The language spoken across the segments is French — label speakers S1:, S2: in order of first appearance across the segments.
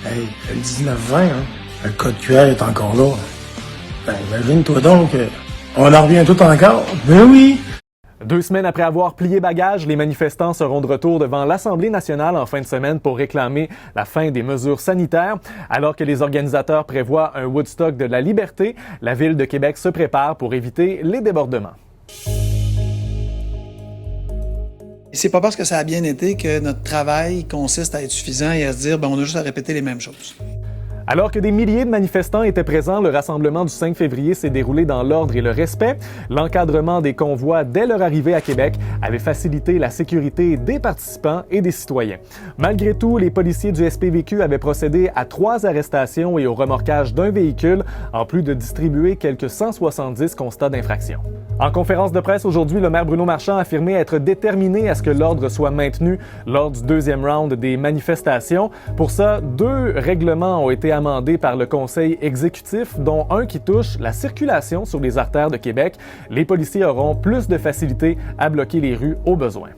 S1: Hey, le 19-20, hein, le code QR est encore là. Ben, imagine-toi donc, on en revient tout encore. Ben oui!
S2: 2 semaines après avoir plié bagages, les manifestants seront de retour devant l'Assemblée nationale en fin de semaine pour réclamer la fin des mesures sanitaires. Alors que les organisateurs prévoient un Woodstock de la liberté, la Ville de Québec se prépare pour éviter les débordements.
S3: C'est pas parce que ça a bien été que notre travail consiste à être suffisant et à se dire on a juste à répéter les mêmes choses.
S2: Alors que des milliers de manifestants étaient présents, le rassemblement du 5 février s'est déroulé dans l'ordre et le respect. L'encadrement des convois dès leur arrivée à Québec avait facilité la sécurité des participants et des citoyens. Malgré tout, les policiers du SPVQ avaient procédé à 3 arrestations et au remorquage d'un véhicule, en plus de distribuer quelques 170 constats d'infraction. En conférence de presse aujourd'hui, le maire Bruno Marchand a affirmé être déterminé à ce que l'ordre soit maintenu lors du 2e round des manifestations. Pour ça, 2 règlements ont été amendés par le Conseil exécutif, dont un qui touche la circulation sur les artères de Québec. Les policiers auront plus de facilité à bloquer les rues au besoin.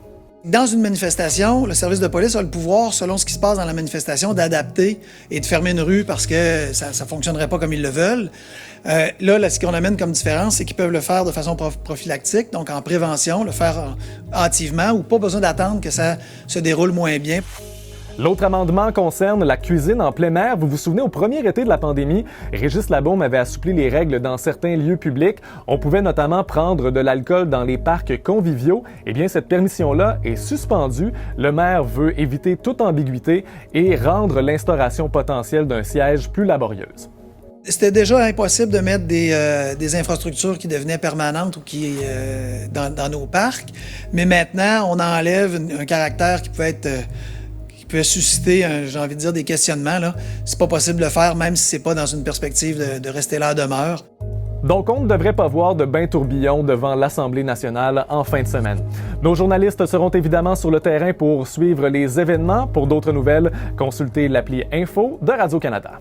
S3: Dans une manifestation, le service de police a le pouvoir, selon ce qui se passe dans la manifestation, d'adapter et de fermer une rue parce que ça ne fonctionnerait pas comme ils le veulent. Là, ce qu'on amène comme différence, c'est qu'ils peuvent le faire de façon prophylactique, donc en prévention, le faire hâtivement ou pas besoin d'attendre que ça se déroule moins bien.
S2: L'autre amendement concerne la cuisine en plein air. Vous vous souvenez, au premier été de la pandémie, Régis Labaume avait assoupli les règles dans certains lieux publics. On pouvait notamment prendre de l'alcool dans les parcs conviviaux. Eh bien, cette permission-là est suspendue. Le maire veut éviter toute ambiguïté et rendre l'instauration potentielle d'un siège plus laborieuse.
S3: C'était déjà impossible de mettre des infrastructures qui devenaient permanentes ou qui dans nos parcs, mais maintenant, on enlève un caractère qui peut susciter, j'ai envie de dire, des questionnements. C'est pas possible de le faire, même si c'est pas dans une perspective de rester là à demeure.
S2: Donc, on ne devrait pas voir de bain tourbillon devant l'Assemblée nationale en fin de semaine. Nos journalistes seront évidemment sur le terrain pour suivre les événements. Pour d'autres nouvelles, consultez l'appli Info de Radio-Canada.